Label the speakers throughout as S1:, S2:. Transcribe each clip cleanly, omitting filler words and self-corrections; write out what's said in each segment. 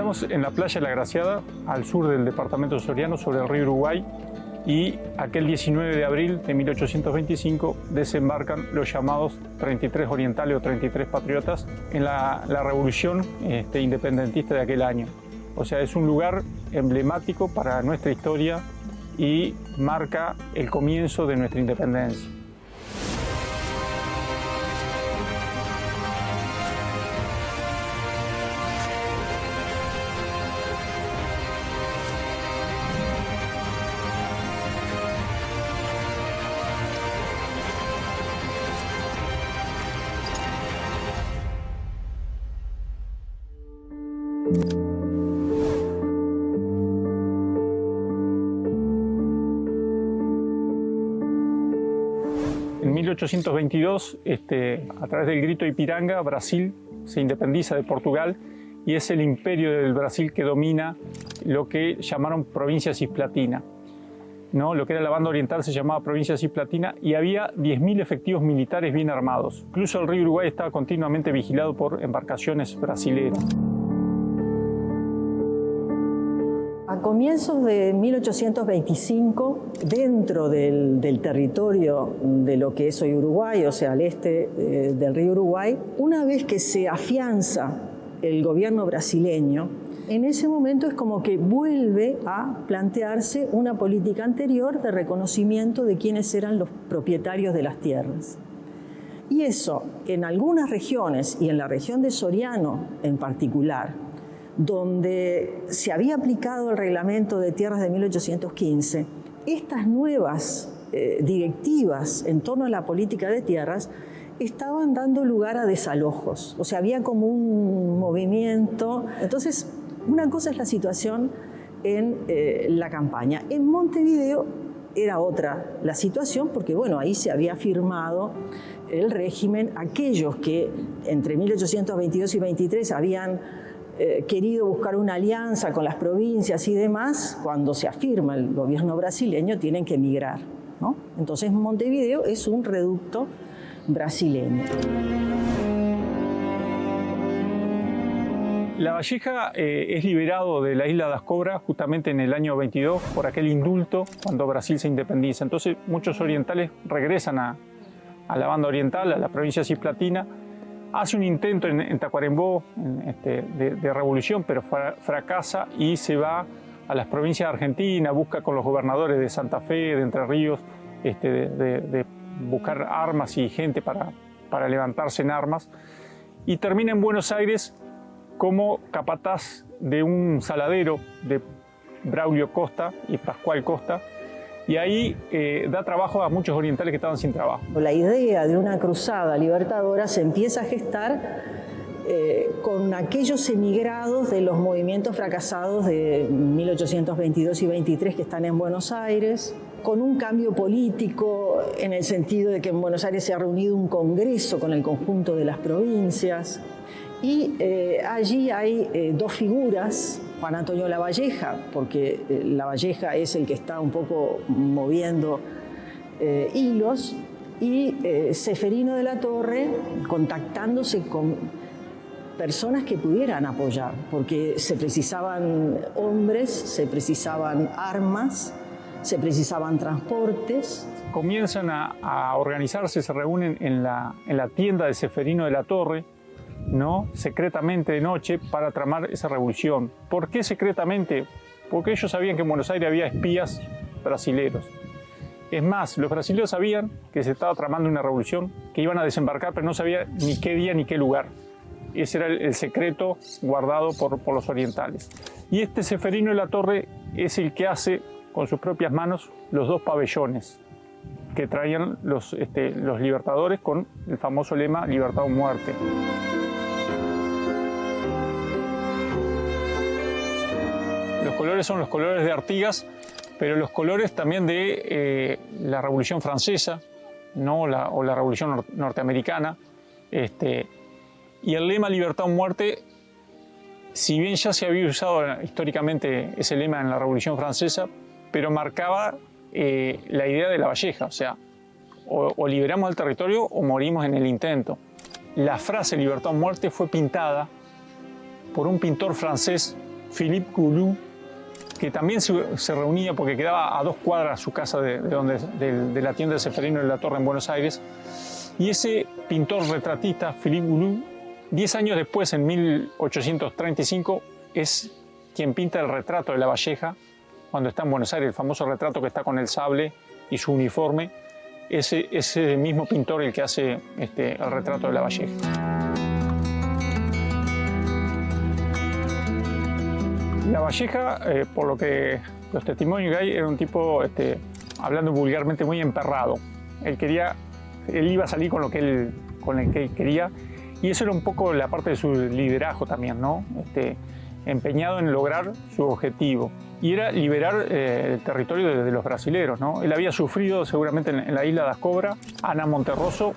S1: Estamos en la playa La Graciada, al sur del departamento soriano, sobre el río Uruguay, y aquel 19 de abril de 1825 desembarcan los llamados 33 orientales o 33 patriotas en la revolución independentista de aquel año. O sea, es un lugar emblemático para nuestra historia y marca el comienzo de nuestra independencia. En 1822, a través del Grito de Ipiranga, Brasil se independiza de Portugal y es el imperio del Brasil que domina lo que llamaron provincia cisplatina, ¿no? Lo que era la banda oriental se llamaba provincia cisplatina y había 10.000 efectivos militares bien armados. Incluso el río Uruguay estaba continuamente vigilado por embarcaciones brasileras.
S2: A comienzos de 1825, dentro del territorio de lo que es hoy Uruguay, o sea, al este del río Uruguay, una vez que se afianza el gobierno brasileño, en ese momento es como que vuelve a plantearse una política anterior de reconocimiento de quiénes eran los propietarios de las tierras. Y eso, en algunas regiones, y en la región de Soriano en particular, donde se había aplicado el reglamento de tierras de 1815, estas nuevas directivas en torno a la política de tierras estaban dando lugar a desalojos. O sea, había como un movimiento. Entonces, una cosa es la situación en la campaña. En Montevideo era otra la situación porque, bueno, ahí se había firmado el régimen. Aquellos que entre 1822 y 23 habían querido buscar una alianza con las provincias y demás, cuando se afirma el gobierno brasileño tienen que emigrar, ¿no? Entonces Montevideo es un reducto brasileño.
S1: Lavalleja es liberado de la isla de Ascobra justamente en el año 22 por aquel indulto cuando Brasil se independiza. Entonces muchos orientales regresan a la banda oriental, a la provincia cisplatina. Hace un intento en Tacuarembó de revolución, pero fracasa y se va a las provincias argentinas, busca con los gobernadores de Santa Fe, de Entre Ríos, de buscar armas y gente para levantarse en armas. Y termina en Buenos Aires como capataz de un saladero de Braulio Costa y Pascual Costa. Y ahí da trabajo a muchos orientales que estaban sin trabajo.
S2: La idea de una cruzada libertadora se empieza a gestar con aquellos emigrados de los movimientos fracasados de 1822 y 23 que están en Buenos Aires, con un cambio político en el sentido de que en Buenos Aires se ha reunido un congreso con el conjunto de las provincias. Y allí hay dos figuras, Juan Antonio Lavalleja, porque Lavalleja es el que está un poco moviendo hilos, y Ceferino de la Torre contactándose con personas que pudieran apoyar, porque se precisaban hombres, se precisaban armas, se precisaban transportes.
S1: Comienzan a organizarse, se reúnen en la tienda de Ceferino de la Torre, ¿no? Secretamente de noche para tramar esa revolución. ¿Por qué secretamente? Porque ellos sabían que en Buenos Aires había espías brasileros. Es más, los brasileños sabían que se estaba tramando una revolución, que iban a desembarcar, pero no sabían ni qué día ni qué lugar. Ese era el secreto guardado por los orientales. Y este Ceferino de la Torre es el que hace con sus propias manos los dos pabellones que traían los libertadores con el famoso lema Libertad o Muerte. Los colores son los colores de Artigas, pero los colores también de la Revolución Francesa, ¿no? o la Revolución Norteamericana. Y el lema Libertad o Muerte, si bien ya se había usado históricamente ese lema en la Revolución Francesa, pero marcaba la idea de Lavalleja, o sea, o liberamos el territorio o morimos en el intento. La frase Libertad o Muerte fue pintada por un pintor francés Philippe Goulou, que también se reunía porque quedaba a 2 cuadras su casa de la tienda de Ceferino de la Torre en Buenos Aires. Y ese pintor retratista, Philippe Goulou, 10 años después, en 1835, es quien pinta el retrato de Lavalleja cuando está en Buenos Aires, el famoso retrato que está con el sable y su uniforme. Ese mismo pintor el que hace el retrato de Lavalleja. Lavalleja, por lo que los testimonios que hay, era un tipo, hablando vulgarmente, muy emperrado. Él iba a salir con el que él quería, y eso era un poco la parte de su liderazgo también, ¿no? Empeñado en lograr su objetivo, y era liberar el territorio de los brasileros, ¿no? Él había sufrido seguramente en la isla das Cobras. Ana Monterroso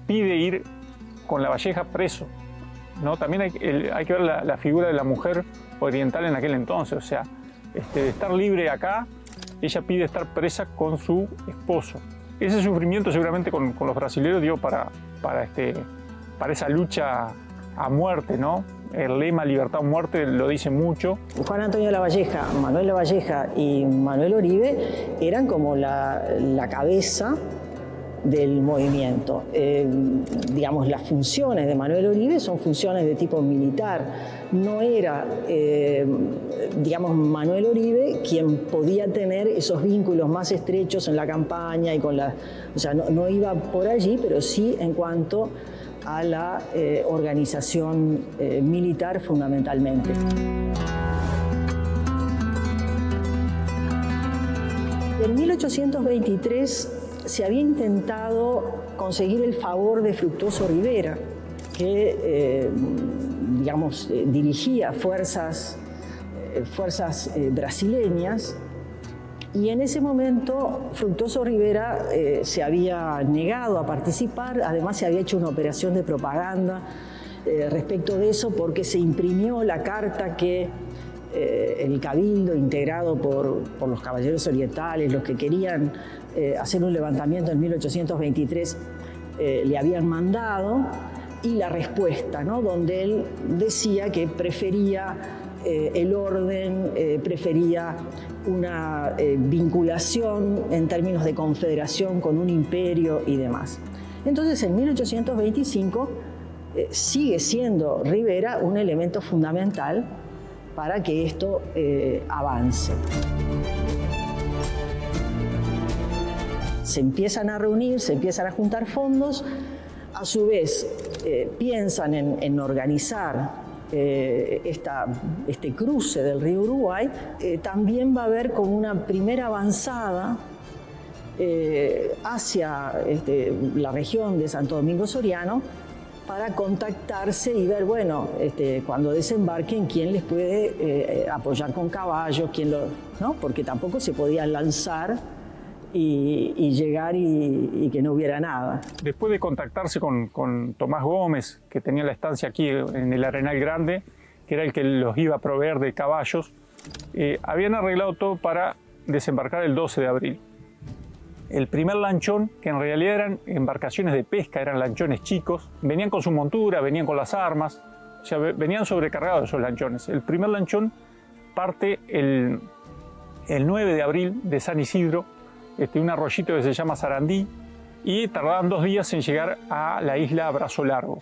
S1: pide ir con Lavalleja preso, ¿no? También hay que ver la figura de la mujer oriental en aquel entonces, o sea, de estar libre acá, ella pide estar presa con su esposo. Ese sufrimiento seguramente con los brasileros dio para esa lucha a muerte, ¿no? El lema libertad o muerte lo dice mucho.
S2: Juan Antonio Lavalleja, Manuel Lavalleja y Manuel Oribe eran como la cabeza del movimiento. Digamos, las funciones de Manuel Oribe son funciones de tipo militar. No era, digamos, Manuel Oribe quien podía tener esos vínculos más estrechos en la campaña y con o sea, no iba por allí, pero sí en cuanto a la organización militar fundamentalmente. En 1823 se había intentado conseguir el favor de Fructuoso Rivera, que digamos, dirigía fuerzas brasileñas, y en ese momento Fructuoso Rivera se había negado a participar. Además se había hecho una operación de propaganda respecto de eso, porque se imprimió la carta que el cabildo, integrado por los caballeros orientales, los que querían hacer un levantamiento en 1823, le habían mandado, y la respuesta, ¿no? Donde él decía que prefería el orden, prefería una vinculación en términos de confederación con un imperio y demás. Entonces, en 1825 sigue siendo Rivera un elemento fundamental para que esto avance. Se empiezan a reunir, se empiezan a juntar fondos, a su vez piensan en organizar este cruce del río Uruguay. También va a haber como una primera avanzada hacia la región de Santo Domingo Soriano, para contactarse y ver, bueno, cuando desembarquen, quién les puede apoyar con caballos, ¿no? Porque tampoco se podían lanzar y llegar y que no hubiera nada. Después de contactarse con Tomás Gómez, que tenía la estancia aquí en el Arenal Grande, que era el que los iba a proveer de caballos, habían arreglado todo para desembarcar el 12 de abril. El primer lanchón, que en realidad eran embarcaciones de pesca, eran lanchones chicos, venían con su montura, venían con las armas, o sea, venían sobrecargados esos lanchones. El primer lanchón parte el 9 de abril de San Isidro, un arroyito que se llama Sarandí, y tardaban 2 días en llegar a la isla Brazo Largo.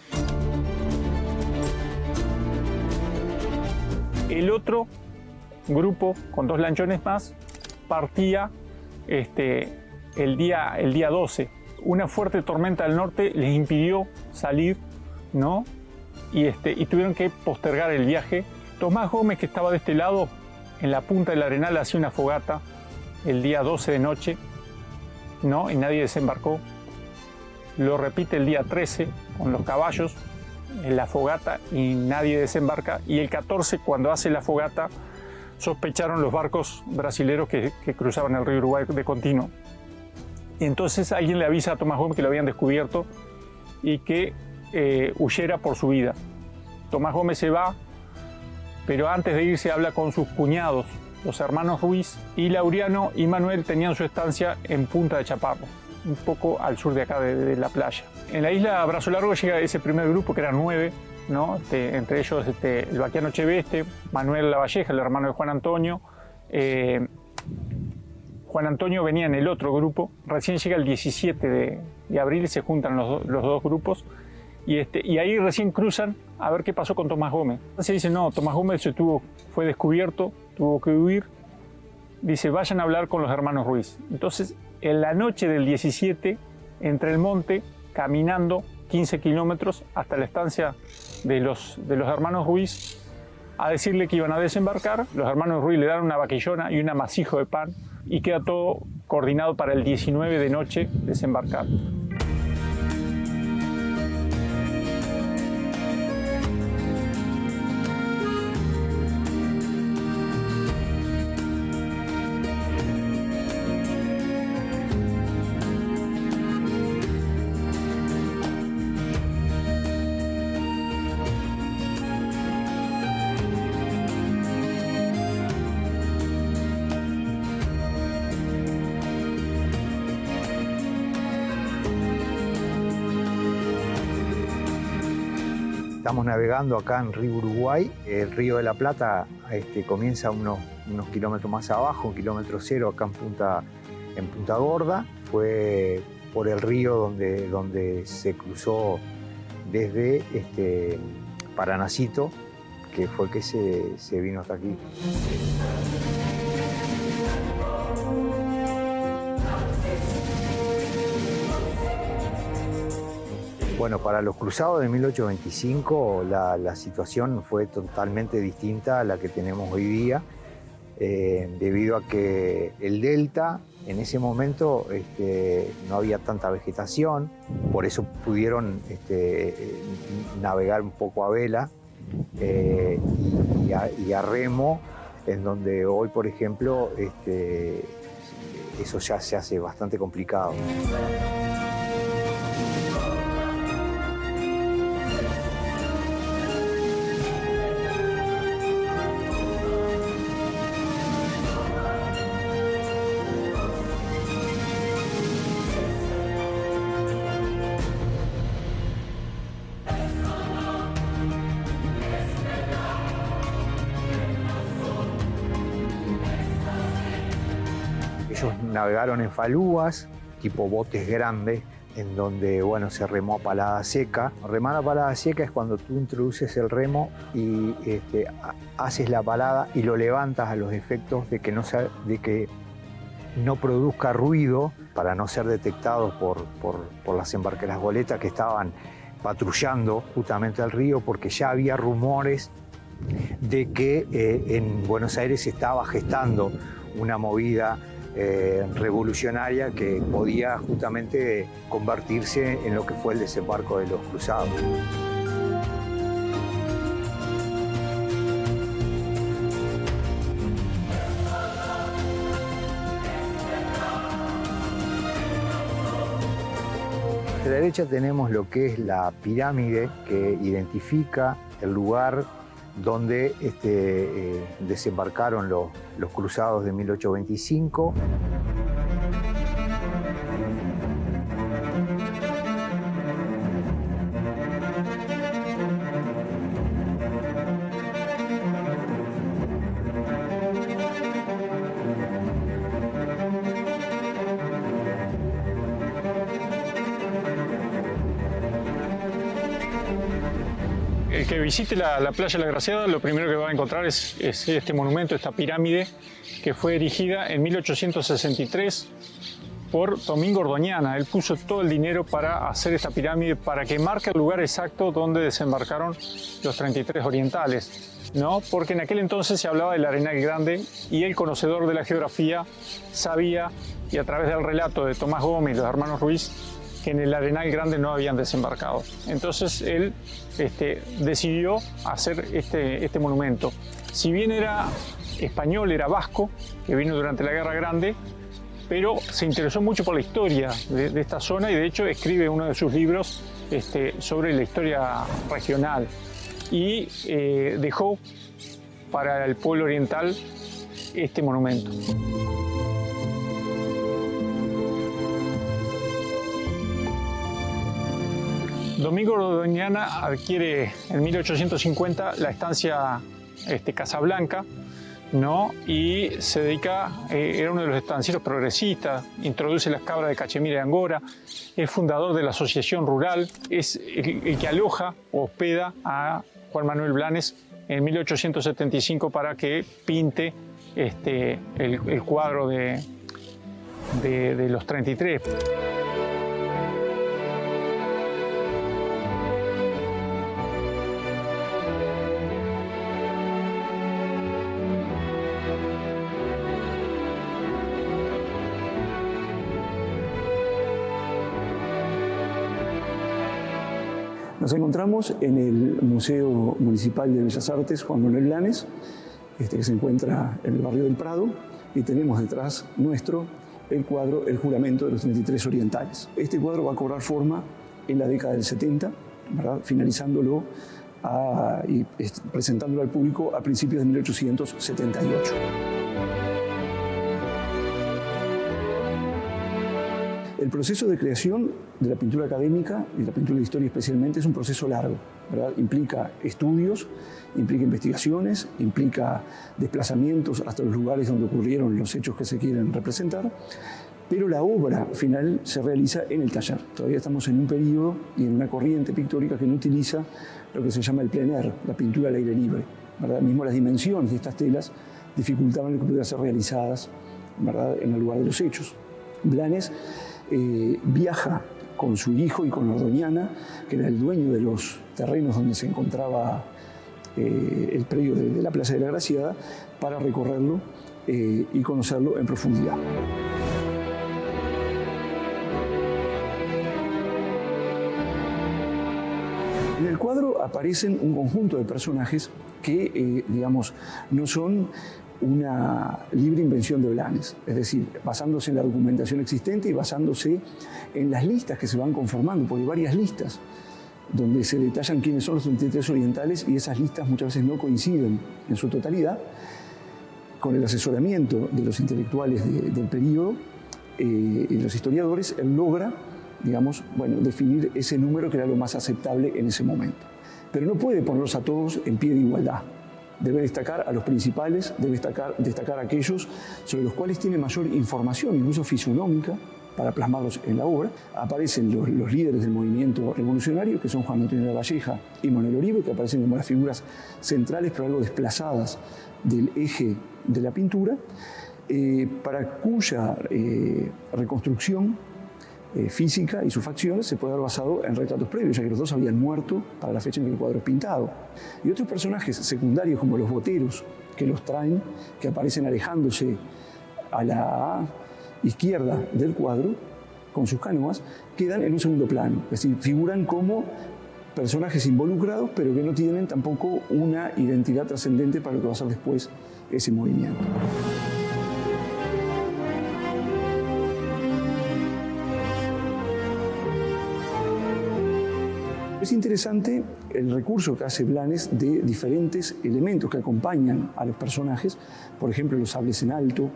S2: El otro grupo, con 2 lanchones más, partía el día 12. Una fuerte tormenta del norte les impidió salir, ¿no? Y tuvieron que postergar el viaje. Tomás Gómez, que estaba de este lado, en la punta del Arenal, hacía una fogata el día 12 de noche, ¿no? Y nadie desembarcó. Lo repite el día 13 con los caballos en la fogata y nadie desembarca. Y el 14, cuando hace la fogata, sospecharon los barcos brasileros que cruzaban el río Uruguay de continuo. Y entonces alguien le avisa a Tomás Gómez que lo habían descubierto y que huyera por su vida. Tomás Gómez se va, pero antes de irse habla con sus cuñados, los hermanos Ruiz, y Laureano y Manuel tenían su estancia en Punta de Chaparro, un poco al sur de acá de la playa. En la isla Brazo Largo llega ese primer grupo, que eran 9
S1: ¿no? Entre ellos el Baquiano Cheveste, Manuel Lavalleja, el hermano de Juan Antonio. Juan Antonio venía en el otro grupo, recién llega el 17 de abril, se juntan los dos grupos, y ahí recién cruzan a ver qué pasó con Tomás Gómez. Entonces dicen, no, Tomás Gómez fue descubierto, tuvo que huir. Dice, vayan a hablar con los hermanos Ruiz. Entonces, en la noche del 17, entre el monte, caminando 15 kilómetros hasta la estancia de los hermanos Ruiz, a decirle que iban a desembarcar. Los hermanos Ruiz le dan una vaquillona y un amasijo de pan, y queda todo coordinado para el 19 de noche desembarcar.
S3: Estamos navegando acá en Río Uruguay. El Río de la Plata comienza unos kilómetros más abajo, en kilómetro cero, acá en Punta Gorda. Fue por el río donde se cruzó desde Paranacito, que fue que se vino hasta aquí. Bueno, para los cruzados de 1825 la situación fue totalmente distinta a la que tenemos hoy día, debido a que el delta en ese momento no había tanta vegetación, por eso pudieron navegar un poco a vela y a remo, en donde hoy, por ejemplo, eso ya se hace bastante complicado. Ellos navegaron en falúas, tipo botes grandes, en donde se remó a palada seca. Remar a palada seca es cuando tú introduces el remo y haces la palada y lo levantas a los efectos de que no produzca ruido, para no ser detectados por las goletas que estaban patrullando justamente el río, porque ya había rumores de que en Buenos Aires se estaba gestando una movida revolucionaria que podía justamente convertirse en lo que fue el desembarco de los cruzados. A la derecha tenemos lo que es la pirámide que identifica el lugar donde desembarcaron los cruzados de 1825.
S1: El que visite la playa La Graciada, lo primero que va a encontrar es este monumento, esta pirámide, que fue erigida en 1863 por Domingo Ordoñana. Él puso todo el dinero para hacer esta pirámide, para que marque el lugar exacto donde desembarcaron los 33 orientales, ¿no? Porque en aquel entonces se hablaba del Arenal Grande, y el conocedor de la geografía sabía, y a través del relato de Tomás Gómez y los hermanos Ruiz, que en el Arenal Grande no habían desembarcado. Entonces él decidió hacer este monumento. Si bien era español, era vasco, que vino durante la Guerra Grande, pero se interesó mucho por la historia de esta zona, y de hecho escribe uno de sus libros sobre la historia regional, y dejó para el pueblo oriental este monumento. Domingo Doñana adquiere en 1850 la estancia Casablanca, ¿no? Y se dedica, era uno de los estancieros progresistas, introduce las cabras de Cachemira de Angora, es fundador de la Asociación Rural, es el que aloja o hospeda a Juan Manuel Blanes en 1875 para que pinte el cuadro de los 33.
S4: Nos encontramos en el Museo Municipal de Bellas Artes Juan Manuel Blanes, que se encuentra en el barrio del Prado, y tenemos detrás nuestro el cuadro El juramento de los 33 orientales. Este cuadro va a cobrar forma en la década del 70, ¿verdad? Finalizándolo y presentándolo al público a principios de 1878. El proceso de creación de la pintura académica y la pintura de historia especialmente es un proceso largo, ¿verdad? Implica estudios, implica investigaciones, implica desplazamientos hasta los lugares donde ocurrieron los hechos que se quieren representar, pero la obra final se realiza en el taller. Todavía estamos en un periodo y en una corriente pictórica que no utiliza lo que se llama el plein air, la pintura al aire libre, ¿verdad? Mismo las dimensiones de estas telas dificultaban que pudieran ser realizadas, ¿verdad?, en el lugar de los hechos. Blanes viaja con su hijo y con Ordoñana, que era el dueño de los terrenos donde se encontraba el predio de la Plaza de la Graciada, para recorrerlo y conocerlo en profundidad. En el cuadro aparecen un conjunto de personajes que, digamos, no son una libre invención de Blanes, es decir, basándose en la documentación existente y basándose en las listas que se van conformando, porque hay varias listas donde se detallan quiénes son los 33 orientales, y esas listas muchas veces no coinciden en su totalidad. Con el asesoramiento de los intelectuales del periodo y de los historiadores, él logra, digamos, definir ese número que era lo más aceptable en ese momento. Pero no puede ponerlos a todos en pie de igualdad. Debe destacar a los principales, debe destacar a aquellos sobre los cuales tiene mayor información, incluso fisonómica, para plasmarlos en la obra. Aparecen los líderes del movimiento revolucionario, que son Juan Antonio de la Valleja y Manuel Oribe, que aparecen como las figuras centrales, pero algo desplazadas del eje de la pintura, para cuya reconstrucción física y sus facciones se puede haber basado en retratos previos, ya que los dos habían muerto para la fecha en que el cuadro es pintado. Y otros personajes secundarios, como los boteros que los traen, que aparecen alejándose a la izquierda del cuadro con sus canoas, quedan en un segundo plano, es decir, figuran como personajes involucrados, pero que no tienen tampoco una identidad trascendente para lo que va a ser después ese movimiento. Es interesante el recurso que hace Blanes de diferentes elementos que acompañan a los personajes, por ejemplo, los sables en alto,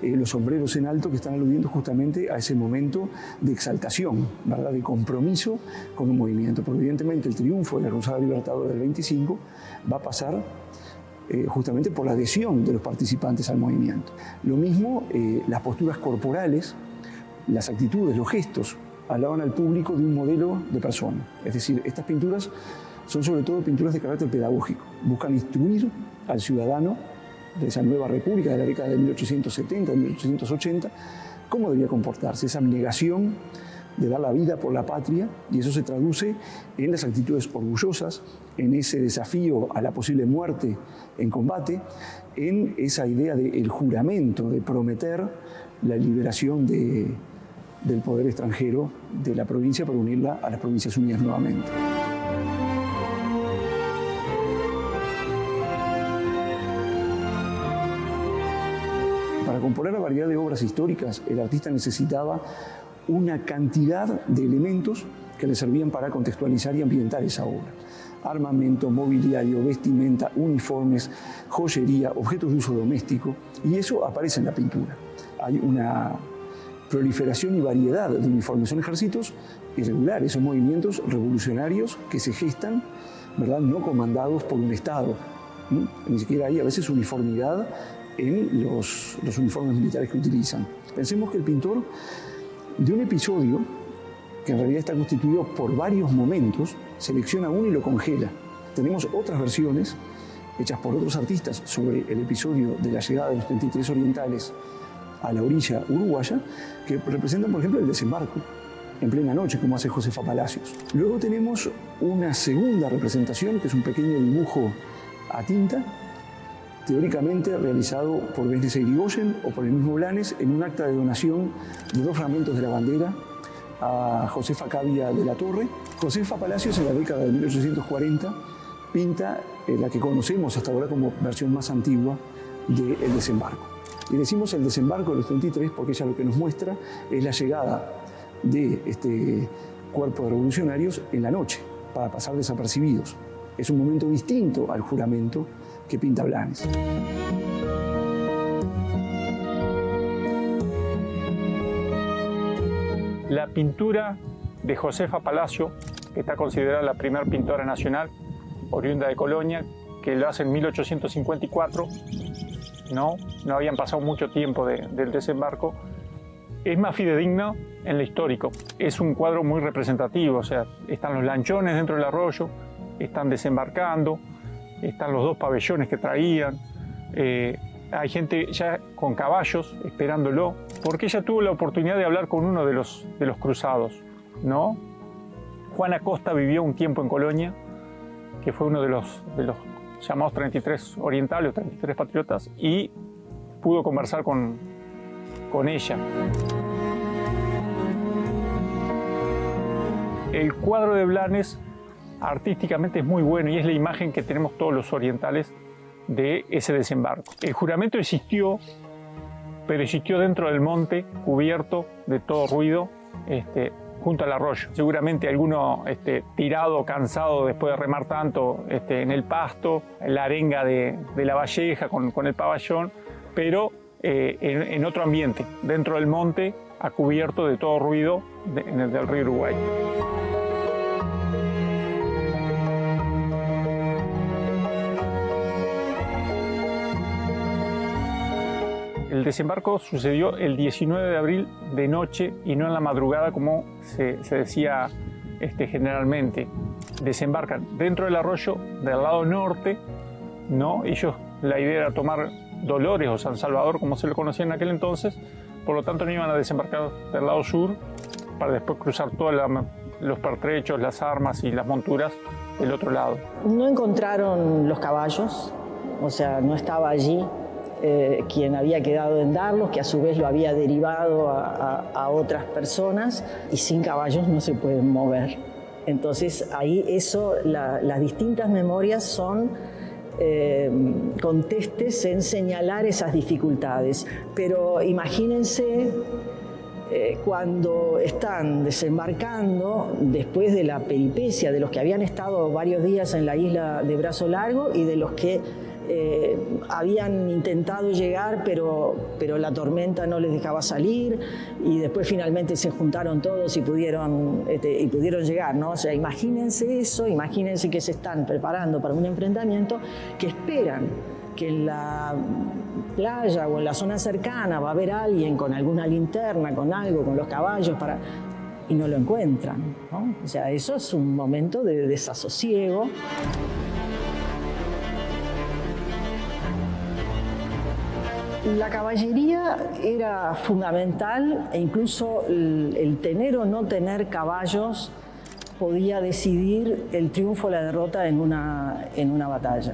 S4: los sombreros en alto, que están aludiendo justamente a ese momento de exaltación, ¿verdad?, de compromiso con un movimiento. Porque evidentemente el triunfo de la Cruzada Libertadora del 25 va a pasar justamente por la adhesión de los participantes al movimiento. Lo mismo las posturas corporales, las actitudes, los gestos, hablaban al público de un modelo de persona. Es decir, estas pinturas son sobre todo pinturas de carácter pedagógico. Buscan instruir al ciudadano de esa nueva república de la década de 1870, de 1880, cómo debía comportarse, esa abnegación de dar la vida por la patria, y eso se traduce en las actitudes orgullosas, en ese desafío a la posible muerte en combate, en esa idea del juramento, de prometer la liberación del poder extranjero de la provincia para unirla a las Provincias Unidas nuevamente. Para componer la variedad de obras históricas, el artista necesitaba una cantidad de elementos que le servían para contextualizar y ambientar esa obra. Armamento, mobiliario, vestimenta, uniformes, joyería, objetos de uso doméstico, y eso aparece en la pintura. Hay una proliferación y variedad de uniformes. Son ejércitos irregulares, son movimientos revolucionarios que se gestan, ¿verdad?, no comandados por un Estado. Ni siquiera hay a veces uniformidad en los uniformes militares que utilizan. Pensemos que el pintor de un episodio, que en realidad está constituido por varios momentos, selecciona uno y lo congela. Tenemos otras versiones hechas por otros artistas sobre el episodio de la llegada de los 33 orientales a la orilla uruguaya, que representan, por ejemplo, el desembarco en plena noche, como hace Josefa Palacios. Luego tenemos una segunda representación, que es un pequeño dibujo a tinta, teóricamente realizado por Besnes Irigoyen o por el mismo Blanes en un acta de donación de 2 fragmentos de la bandera a Josefa Cavia de la Torre. Josefa Palacios, en la década de 1840, pinta la que conocemos hasta ahora como versión más antigua del desembarco. Y decimos el desembarco de los 33 porque ella lo que nos muestra es la llegada de este cuerpo de revolucionarios en la noche, para pasar desapercibidos. Es un momento distinto al juramento que pinta Blanes.
S1: La pintura de Josefa Palacio, que está considerada la primera pintora nacional, oriunda de Colonia, que lo hace en 1854, no habían pasado mucho tiempo del desembarco, es más fidedigno en lo histórico. Es un cuadro muy representativo, o sea, están los lanchones dentro del arroyo, están desembarcando, están los 2 pabellones que traían, hay gente ya con caballos esperándolo, porque ella tuvo la oportunidad de hablar con uno de los cruzados, ¿no? Juan Acosta vivió un tiempo en Colonia, que fue uno de los llamados 33 orientales, 33 patriotas, y pudo conversar con ella. El cuadro de Blanes artísticamente es muy bueno y es la imagen que tenemos todos los orientales de ese desembarco. El juramento existió, pero existió dentro del monte, cubierto de todo ruido, junto al arroyo. Seguramente alguno tirado, cansado después de remar tanto en el pasto, en la arenga de la Valleja con el pabellón, pero en otro ambiente, dentro del monte, a cubierto de todo ruido del río Uruguay. El desembarco sucedió el 19 de abril de noche y no en la madrugada como se decía generalmente. Desembarcan dentro del arroyo del lado norte, ¿no? Ellos, la idea era tomar Dolores o San Salvador, como se lo conocía en aquel entonces, por lo tanto no iban a desembarcar del lado sur para después cruzar todos los pertrechos, las armas y las monturas del otro lado.
S2: No encontraron los caballos, o sea, no estaba allí quien había quedado en darlos, que a su vez lo había derivado a otras personas, y sin caballos no se pueden mover. Entonces ahí las distintas memorias son contestes en señalar esas dificultades. Pero imagínense cuando están desembarcando, después de la peripecia de los que habían estado varios días en la isla de Brazo Largo y de los que habían intentado llegar, pero la tormenta no les dejaba salir, y después finalmente se juntaron todos y pudieron llegar, ¿no? O sea, imagínense eso, imagínense que se están preparando para un enfrentamiento, que esperan que en la playa o en la zona cercana va a haber alguien con alguna linterna, con algo, con los caballos, y no lo encuentran, ¿no? O sea, eso es un momento de desasosiego. La caballería era fundamental, e incluso el tener o no tener caballos podía decidir el triunfo o la derrota en una batalla.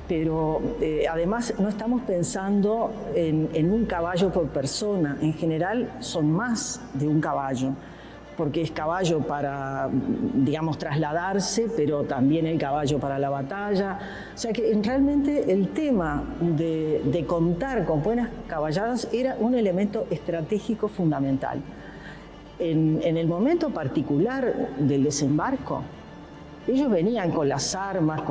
S2: Pero además no estamos pensando en un caballo por persona. En general son más de un caballo, porque es caballo para, digamos, trasladarse, pero también el caballo para la batalla. O sea que realmente el tema de contar con buenas caballadas era un elemento estratégico fundamental. En el momento particular del desembarco, ellos venían con las armas,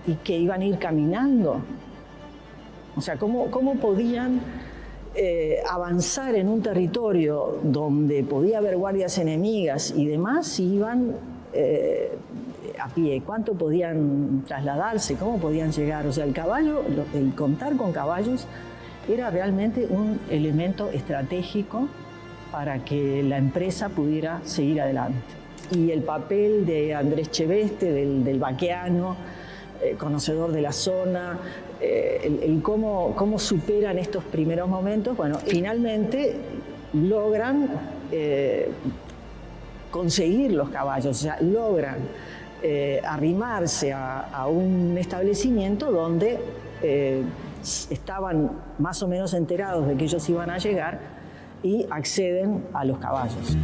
S2: y que iban a ir caminando. O sea, ¿cómo podían avanzar en un territorio donde podía haber guardias enemigas y demás, iban a pie. ¿Cuánto podían trasladarse? ¿Cómo podían llegar? O sea, el caballo, el contar con caballos era realmente un elemento estratégico para que la empresa pudiera seguir adelante. Y el papel de Andrés Cheveste, del vaqueano, conocedor de la zona, el cómo superan estos primeros momentos, bueno, finalmente logran conseguir los caballos, o sea, logran arrimarse a un establecimiento donde estaban más o menos enterados de que ellos iban a llegar y acceden a los caballos.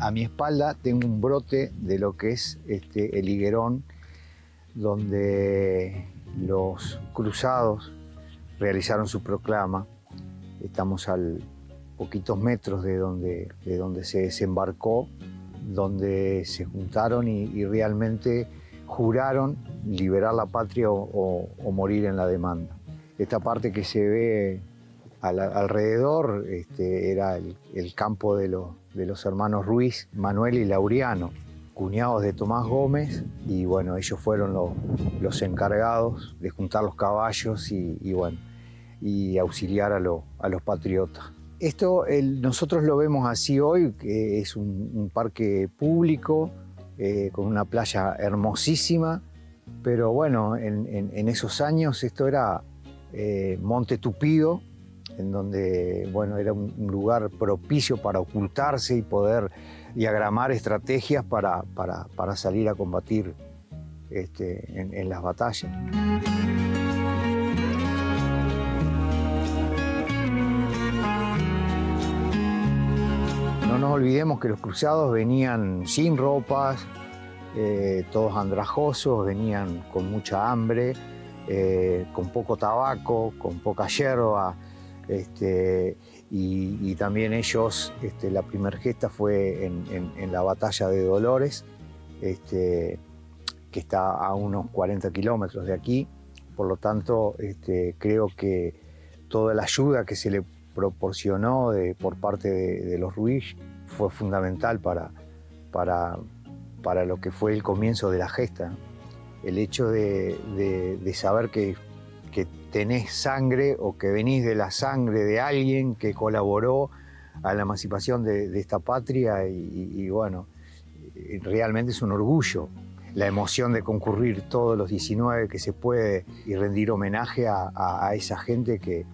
S3: A mi espalda tengo un brote de lo que es el higuerón, donde los cruzados realizaron su proclama. Estamos a poquitos metros de donde se desembarcó, donde se juntaron y realmente juraron liberar la patria o morir en la demanda. Esta parte que se ve alrededor era el campo de los hermanos Ruiz, Manuel y Laureano, cuñados de Tomás Gómez, y bueno, ellos fueron los encargados de juntar los caballos y auxiliar a los patriotas. Esto nosotros lo vemos así hoy, que es un parque público con una playa hermosísima, pero bueno, en esos años esto era Monte Tupido, en donde bueno, era un lugar propicio para ocultarse y poder diagramar estrategias para salir a combatir en las batallas. No nos olvidemos que los cruzados venían sin ropas, todos andrajosos, venían con mucha hambre, con poco tabaco, con poca yerba, y también ellos, la primer gesta fue en la batalla de Dolores, que está a unos 40 kilómetros de aquí. Por lo tanto, creo que toda la ayuda que se le proporcionó por parte de los Ruiz fue fundamental para lo que fue el comienzo de la gesta. El hecho de saber que tenés sangre o que venís de la sangre de alguien que colaboró a la emancipación de esta patria y bueno, realmente es un orgullo. La emoción de concurrir todos los 19 que se puede y rendir homenaje a esa gente que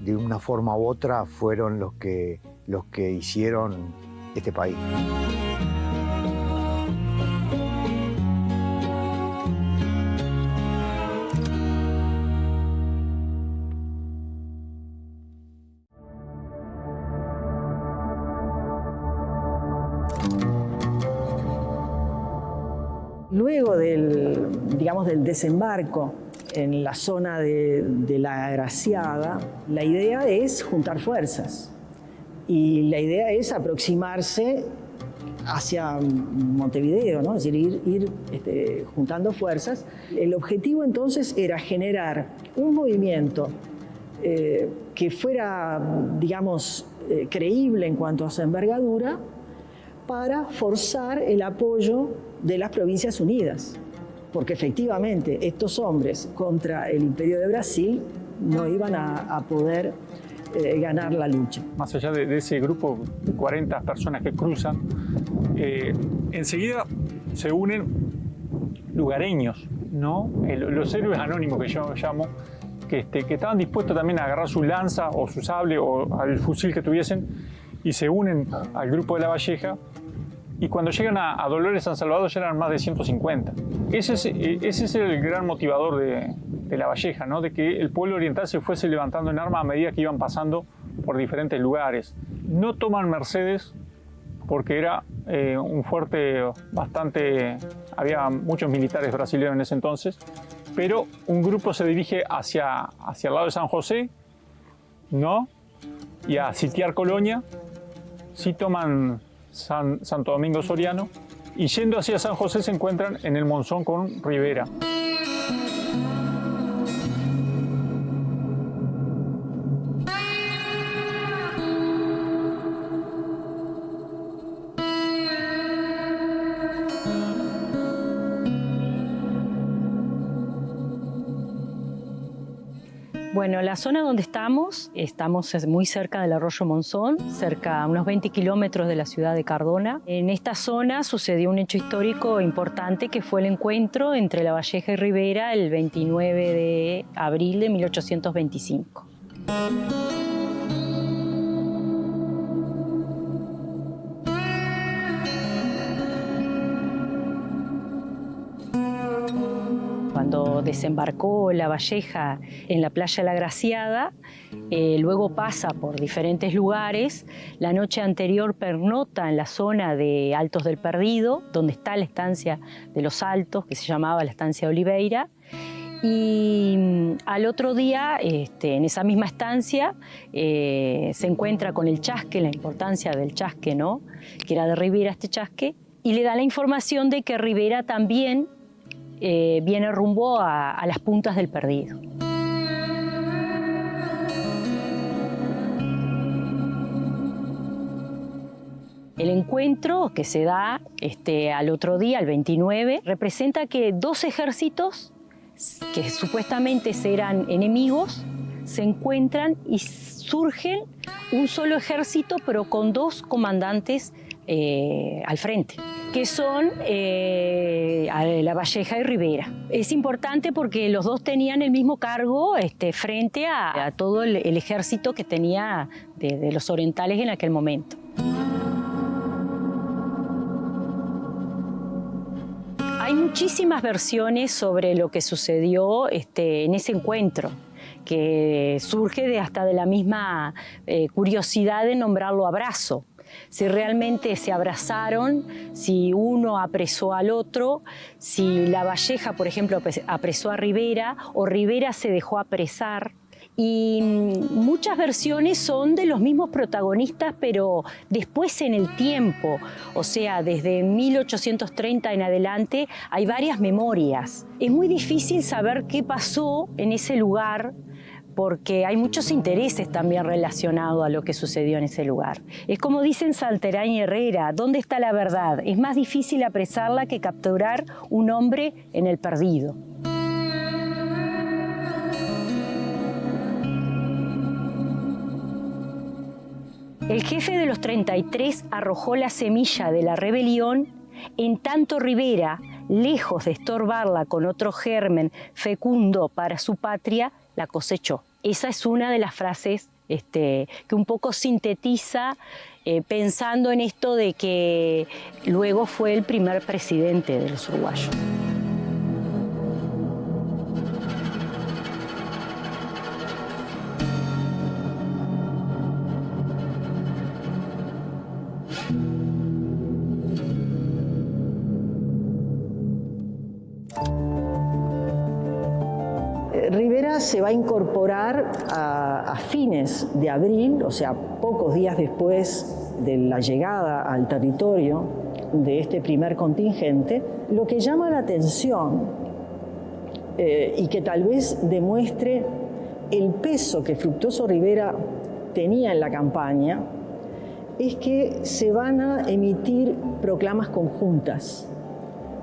S3: de una forma u otra fueron los que hicieron este país.
S2: Luego del desembarco en la zona de la Agraciada, la idea es juntar fuerzas y la idea es aproximarse hacia Montevideo, ¿no? Es decir, ir juntando fuerzas. El objetivo entonces era generar un movimiento que fuera, digamos, creíble en cuanto a su envergadura para forzar el apoyo de las Provincias Unidas, porque efectivamente estos hombres contra el Imperio de Brasil no iban a poder ganar la lucha.
S1: Más allá de ese grupo de 40 personas que cruzan, enseguida se unen lugareños, ¿no? Los héroes anónimos que yo llamo, que estaban dispuestos también a agarrar su lanza o su sable o al fusil que tuviesen y se unen al grupo de La Valleja. Y cuando llegan a Dolores San Salvador ya eran más de 150. Ese es el gran motivador de La Valleja, ¿no? De que el pueblo oriental se fuese levantando en armas a medida que iban pasando por diferentes lugares. No toman Mercedes porque era un fuerte bastante... Había muchos militares brasileños en ese entonces, pero un grupo se dirige hacia el lado de San José, ¿no? Y a sitiar Colonia. Sí toman Santo Domingo Soriano y yendo hacia San José se encuentran en el Monzón con Rivera.
S5: Bueno, la zona donde estamos muy cerca del arroyo Monzón, cerca a unos 20 kilómetros de la ciudad de Cardona. En esta zona sucedió un hecho histórico importante que fue el encuentro entre Lavalleja y Rivera el 29 de abril de 1825. Cuando desembarcó Lavalleja en la playa La Graciada, luego pasa por diferentes lugares. La noche anterior pernota en la zona de Altos del Perdido, donde está la estancia de los Altos, que se llamaba la estancia Oliveira. Y al otro día, en esa misma estancia, se encuentra con el chasque, la importancia del chasque, ¿no? Que era de Rivera este chasque, y le da la información de que Rivera también viene rumbo a las puntas del Perdido. El encuentro que se da al otro día, el 29, representa que dos ejércitos que supuestamente eran enemigos se encuentran y surgen un solo ejército, pero con dos comandantes al frente, que son Lavalleja y Rivera. Es importante porque los dos tenían el mismo cargo frente a todo el ejército que tenía de los orientales en aquel momento. Hay muchísimas versiones sobre lo que sucedió en ese encuentro, que surge hasta de la misma curiosidad de nombrarlo abrazo. Si realmente se abrazaron, si uno apresó al otro, si Lavalleja, por ejemplo, apresó a Rivera o Rivera se dejó apresar. Y muchas versiones son de los mismos protagonistas, pero después en el tiempo, o sea, desde 1830 en adelante, hay varias memorias. Es muy difícil saber qué pasó en ese lugar, porque hay muchos intereses también relacionados a lo que sucedió en ese lugar. Es como dicen Salterán y Herrera, ¿dónde está la verdad? Es más difícil apresarla que capturar un hombre en el Perdido. El jefe de los 33 arrojó la semilla de la rebelión, en tanto Rivera, lejos de estorbarla con otro germen fecundo para su patria, la cosechó. Esa es una de las frases que un poco sintetiza pensando en esto de que luego fue el primer presidente de los uruguayos.
S2: Rivera se va a incorporar a fines de abril, o sea, pocos días después de la llegada al territorio de este primer contingente. Lo que llama la atención y que tal vez demuestre el peso que Fructuoso Rivera tenía en la campaña es que se van a emitir proclamas conjuntas,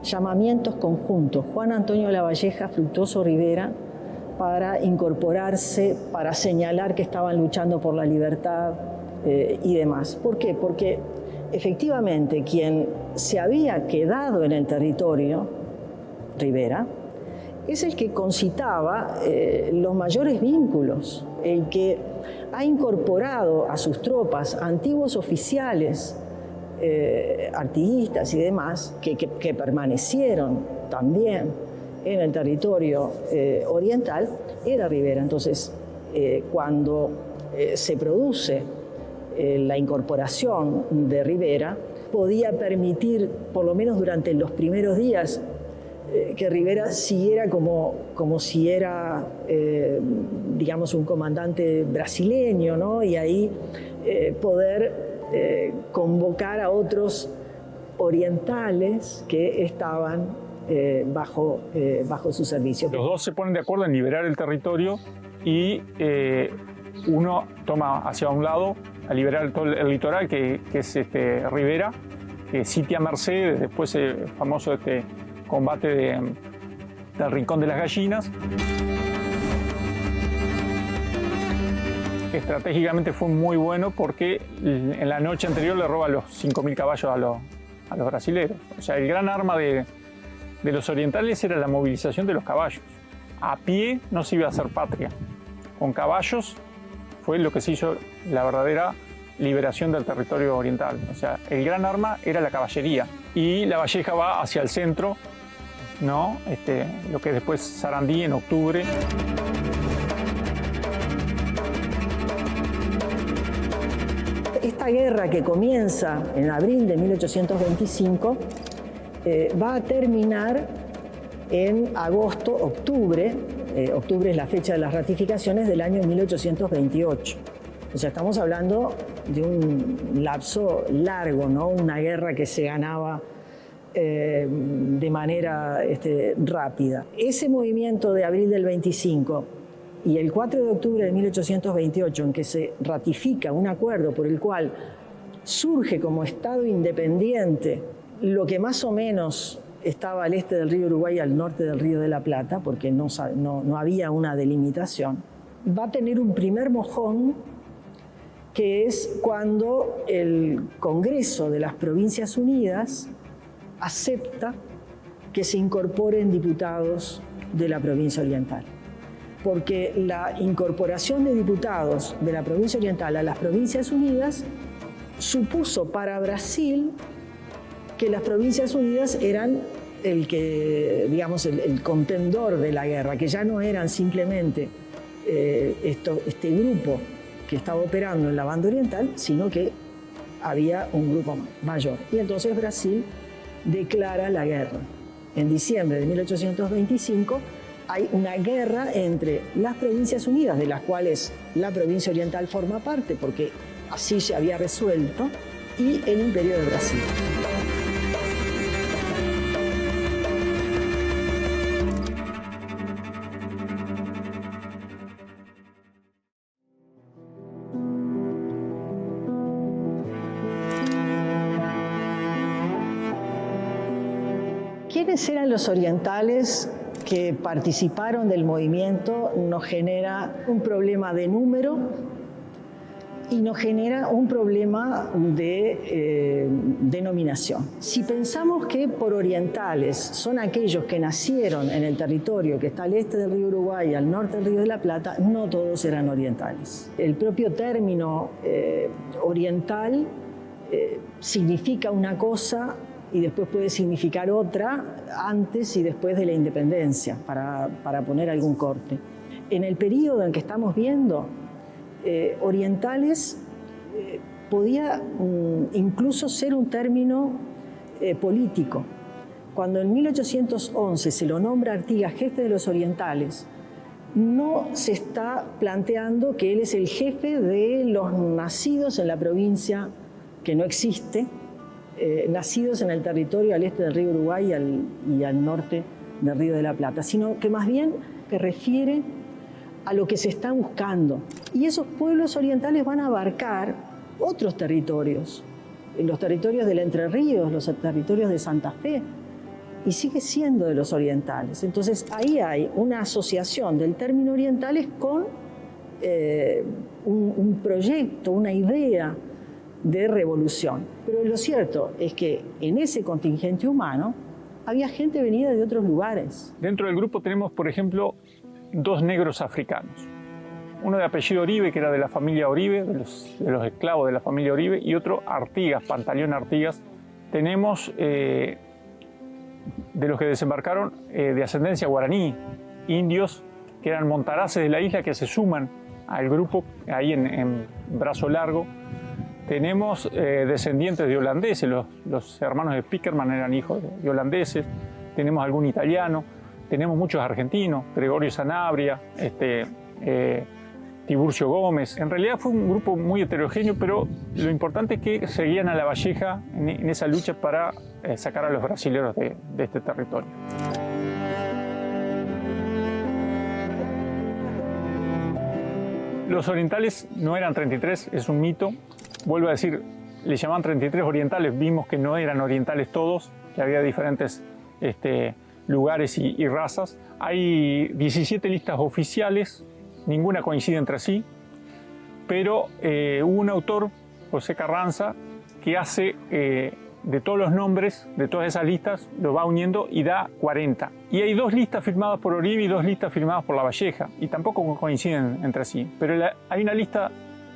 S2: llamamientos conjuntos. Juan Antonio Lavalleja, Fructuoso Rivera, para incorporarse, para señalar que estaban luchando por la libertad y demás. ¿Por qué? Porque efectivamente quien se había quedado en el territorio, Rivera, es el que concitaba los mayores vínculos, el que ha incorporado a sus tropas antiguos oficiales, artiguistas y demás, que permanecieron también en el territorio oriental, era Rivera. Entonces, cuando se produce la incorporación de Rivera, podía permitir, por lo menos durante los primeros días, que Rivera siguiera como si era, digamos, un comandante brasileño, ¿no? Y ahí poder convocar a otros orientales que estaban bajo su servicio.
S1: Los dos se ponen de acuerdo en liberar el territorio y uno toma hacia un lado a liberar todo el litoral, que es Rivera, que sitia Mercedes, después el famoso combate del Rincón de las Gallinas. Estratégicamente fue muy bueno porque en la noche anterior le roba los 5.000 caballos a los brasileros. O sea, el gran arma de los orientales era la movilización de los caballos. A pie no se iba a hacer patria. Con caballos fue lo que se hizo la verdadera liberación del territorio oriental. O sea, el gran arma era la caballería. Y La Valleja va hacia el centro, ¿no? Lo que después Sarandí en octubre.
S2: Esta guerra que comienza en abril de 1825 va a terminar en agosto, octubre. Octubre es la fecha de las ratificaciones del año 1828. O sea, estamos hablando de un lapso largo, ¿no? Una guerra que se ganaba de manera rápida. Ese movimiento de abril del 25 y el 4 de octubre de 1828, en que se ratifica un acuerdo por el cual surge como Estado independiente lo que más o menos estaba al este del río Uruguay y al norte del río de la Plata, porque no había una delimitación, va a tener un primer mojón, que es cuando el Congreso de las Provincias Unidas acepta que se incorporen diputados de la provincia oriental. Porque la incorporación de diputados de la provincia oriental a las Provincias Unidas supuso para Brasil que las Provincias Unidas eran el contendor de la guerra, que ya no eran simplemente este grupo que estaba operando en la banda oriental, sino que había un grupo mayor. Y entonces Brasil declara la guerra. En diciembre de 1825 hay una guerra entre las Provincias Unidas, de las cuales la provincia oriental forma parte, porque así se había resuelto, y el Imperio de Brasil. ¿Quiénes eran los orientales que participaron del movimiento? Nos genera un problema de número y nos genera un problema de denominación. Si pensamos que por orientales son aquellos que nacieron en el territorio que está al este del río Uruguay y al norte del río de la Plata, no todos eran orientales. El propio término oriental significa una cosa y después puede significar otra antes y después de la independencia, para poner algún corte. En el periodo en que estamos viendo, orientales podía incluso ser un término político. Cuando en 1811 se lo nombra Artigas jefe de los orientales, no se está planteando que él es el jefe de los nacidos en la provincia que no existe, nacidos en el territorio al este del río Uruguay y al norte del río de la Plata, sino que más bien se refiere a lo que se está buscando. Y esos pueblos orientales van a abarcar otros territorios, los territorios del Entre Ríos, los territorios de Santa Fe, y sigue siendo de los orientales. Entonces ahí hay una asociación del término orientales con un proyecto, una idea de revolución. Pero lo cierto es que en ese contingente humano había gente venida de otros lugares.
S1: Dentro del grupo tenemos, por ejemplo, dos negros africanos. Uno de apellido Oribe, que era de la familia Oribe, de los esclavos de la familia Oribe, y otro Artigas, Pantaleón Artigas. Tenemos de los que desembarcaron de ascendencia guaraní, indios que eran montaraces de la isla, que se suman al grupo ahí en Brazo Largo. Tenemos descendientes de holandeses, los hermanos de Spickerman eran hijos de holandeses. Tenemos algún italiano, tenemos muchos argentinos, Gregorio Sanabria, Tiburcio Gómez. En realidad fue un grupo muy heterogéneo, pero lo importante es que seguían a Lavalleja en esa lucha para sacar a los brasileños de este territorio. Los orientales no eran 33, es un mito. Vuelvo a decir, le llamaban 33 orientales, vimos que no eran orientales todos, que había diferentes lugares y razas. Hay 17 listas oficiales, ninguna coincide entre sí, pero hubo un autor, José Carranza, que hace de todos los nombres, de todas esas listas, lo va uniendo y da 40. Y hay 2 listas firmadas por Oribe y 2 listas firmadas por Lavalleja, y tampoco coinciden entre sí. Pero hay una lista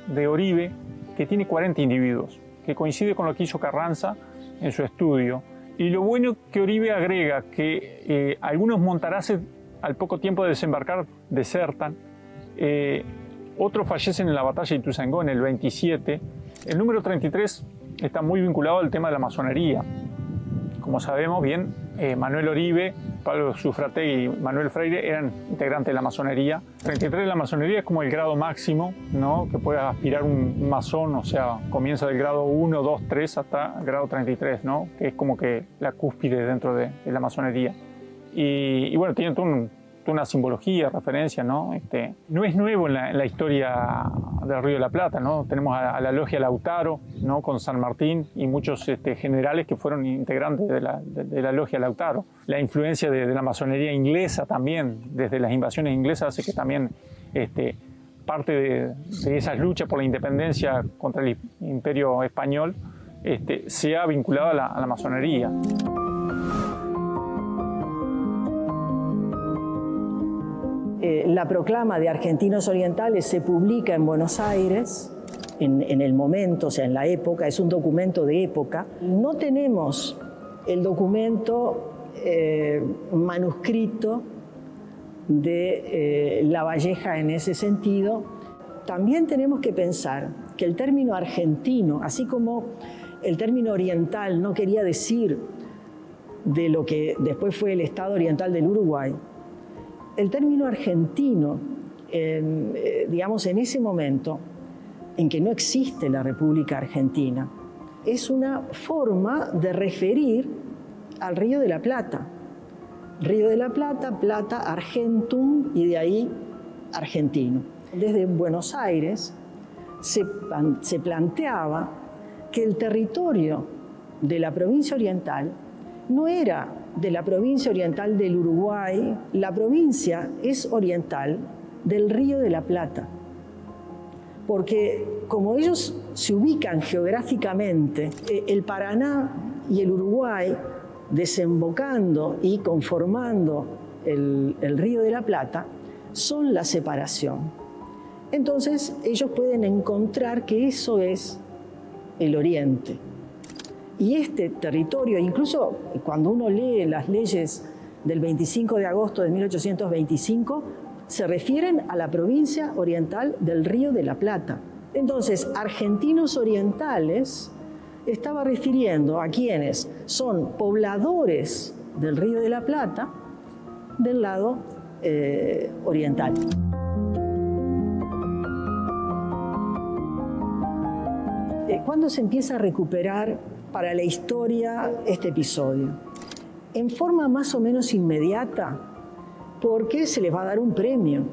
S1: de Oribe que tiene 40 individuos, que coincide con lo que hizo Carranza en su estudio. Y lo bueno que Oribe agrega que algunos montaraces al poco tiempo de desembarcar desertan, otros fallecen en la batalla de Ituzaingó en el 27. El número 33 está muy vinculado al tema de la masonería. Como sabemos bien, Manuel Oribe, Pablo Sufrategui y Manuel Freire eran integrantes de la masonería. 33 de la masonería es como el grado máximo, ¿no?, que puede aspirar un masón, o sea, comienza del grado 1, 2, 3 hasta el grado 33, ¿no?, que es como que la cúspide dentro de la masonería. Y bueno, tiene toda una simbología, referencia, ¿no? No es nuevo en la historia del Río de la Plata, ¿no? Tenemos a la logia Lautaro, ¿no?, con San Martín y muchos generales que fueron integrantes de la logia Lautaro. La influencia de la masonería inglesa también, desde las invasiones inglesas, hace que también parte de esas luchas por la independencia contra el imperio español sea vinculada a la masonería.
S2: La proclama de Argentinos Orientales se publica en Buenos Aires en el momento, o sea, en la época, es un documento de época. No tenemos el documento manuscrito de Lavalleja en ese sentido. También tenemos que pensar que el término argentino, así como el término oriental no quería decir de lo que después fue el Estado Oriental del Uruguay, el término argentino, digamos, en ese momento en que no existe la República Argentina, es una forma de referir al Río de la Plata. Río de la Plata, Plata, Argentum, y de ahí argentino. Desde Buenos Aires se planteaba que el territorio de la provincia oriental no era de la provincia oriental del Uruguay, la provincia es oriental del Río de la Plata. Porque como ellos se ubican geográficamente, el Paraná y el Uruguay, desembocando y conformando el Río de la Plata, son la separación. Entonces ellos pueden encontrar que eso es el Oriente. Y este territorio, incluso cuando uno lee las leyes del 25 de agosto de 1825, se refieren a la provincia oriental del Río de la Plata. Entonces, Argentinos Orientales estaba refiriendo a quienes son pobladores del Río de la Plata del lado oriental. ¿Cuándo se empieza a recuperar para la historia este episodio? En forma más o menos inmediata, porque se les va a dar un premio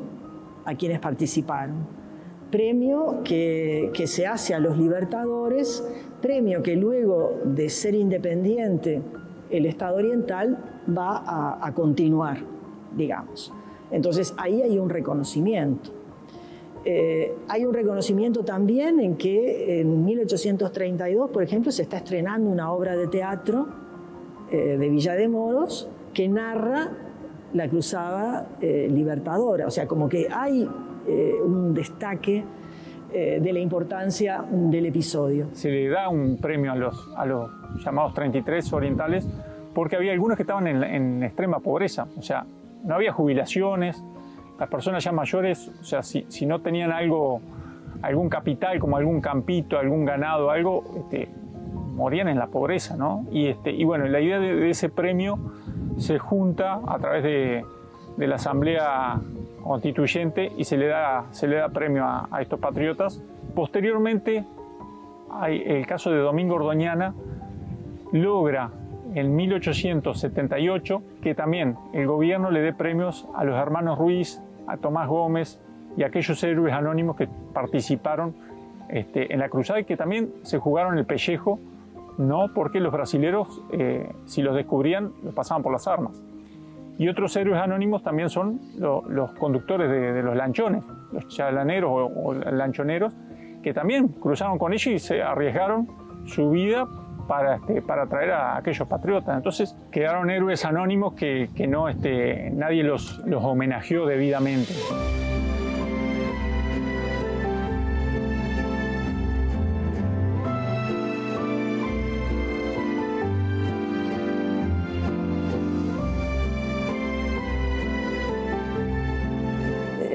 S2: a quienes participaron. Premio que se hace a los libertadores, premio que luego de ser independiente el Estado Oriental va a continuar, digamos. Entonces ahí hay un reconocimiento. Hay un reconocimiento también en que en 1832, por ejemplo, se está estrenando una obra de teatro de Villa de Moros que narra la cruzada libertadora. O sea, como que hay un destaque de la importancia del episodio.
S1: Se le da un premio a los llamados 33 orientales porque había algunos que estaban en extrema pobreza. O sea, no había jubilaciones. Las personas ya mayores, o sea, si no tenían algún capital, como algún campito, algún ganado, algo, morían en la pobreza, ¿no? Y bueno, la idea de ese premio se junta a través de la Asamblea constituyente y se le da premio a estos patriotas. Posteriormente, hay el caso de Domingo Ordoñana, logra en 1878 que también el gobierno le dé premios a los hermanos Ruiz, a Tomás Gómez y a aquellos héroes anónimos que participaron en la cruzada y que también se jugaron el pellejo, no porque los brasileros, si los descubrían, los pasaban por las armas. Y otros héroes anónimos también son los conductores de los lanchones, los chalaneros o lanchoneros, que también cruzaron con ellos y se arriesgaron su vida para traer a aquellos patriotas. Entonces quedaron héroes anónimos que no, nadie los homenajeó debidamente.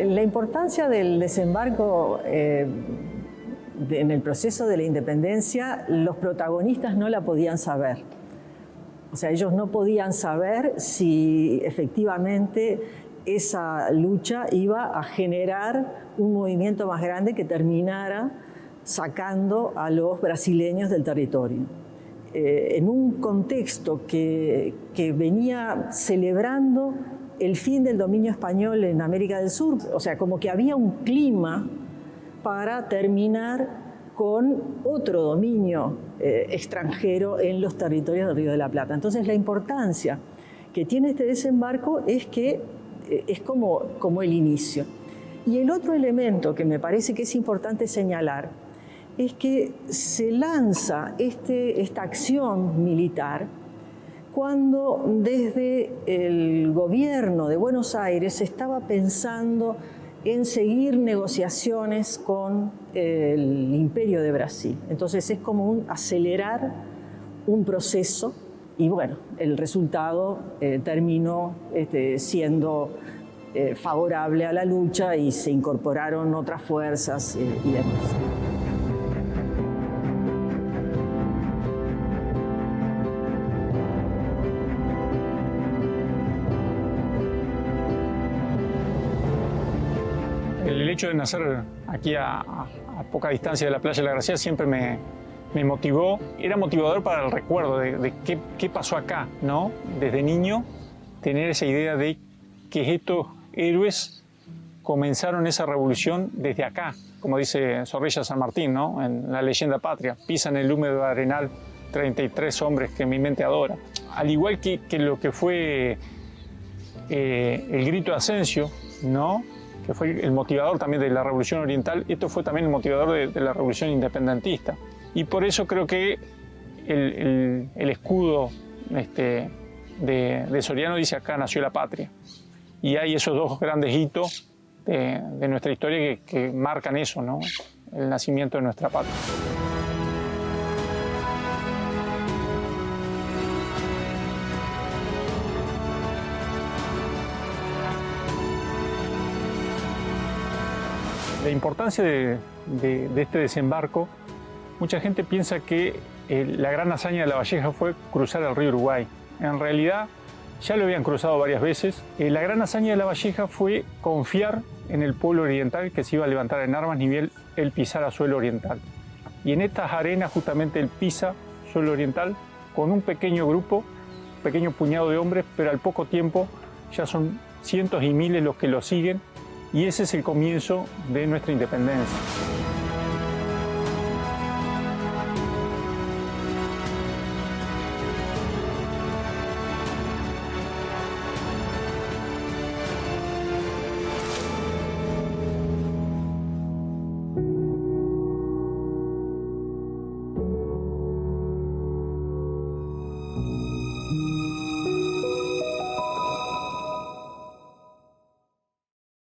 S2: La importancia del desembarco en el proceso de la independencia, los protagonistas no la podían saber. O sea, ellos no podían saber si efectivamente esa lucha iba a generar un movimiento más grande que terminara sacando a los brasileños del territorio. En un contexto que venía celebrando el fin del dominio español en América del Sur, o sea, como que había un clima para terminar con otro dominio extranjero en los territorios del Río de la Plata. Entonces, la importancia que tiene este desembarco es que es como el inicio. Y el otro elemento que me parece que es importante señalar es que se lanza esta acción militar cuando desde el gobierno de Buenos Aires se estaba pensando en seguir negociaciones con el Imperio de Brasil. Entonces es como acelerar un proceso y bueno, el resultado terminó siendo favorable a la lucha y se incorporaron otras fuerzas y demás.
S1: El hecho de nacer aquí a poca distancia de la playa de la Graciela siempre me motivó. Era motivador para el recuerdo de qué pasó acá, ¿no? Desde niño, tener esa idea de que estos héroes comenzaron esa revolución desde acá, como dice Zorrilla San Martín, ¿no? En la leyenda patria. Pisan el húmedo arenal 33 hombres que mi mente adora. Al igual que lo que fue el grito de Ascencio, ¿no? Que fue el motivador también de la Revolución Oriental, esto fue también el motivador de la Revolución Independentista. Y por eso creo que el escudo de Soriano dice: acá nació la patria. Y hay esos dos grandes hitos de nuestra historia que marcan eso, ¿no? El nacimiento de nuestra patria. La importancia de este desembarco, mucha gente piensa que la gran hazaña de Lavalleja fue cruzar el río Uruguay. En realidad, ya lo habían cruzado varias veces. La gran hazaña de Lavalleja fue confiar en el pueblo oriental que se iba a levantar en armas ni bien él pisara suelo oriental. Y en estas arenas justamente él pisa suelo oriental con un pequeño grupo, un pequeño puñado de hombres, pero al poco tiempo ya son cientos y miles los que lo siguen. Y ese es el comienzo de nuestra independencia.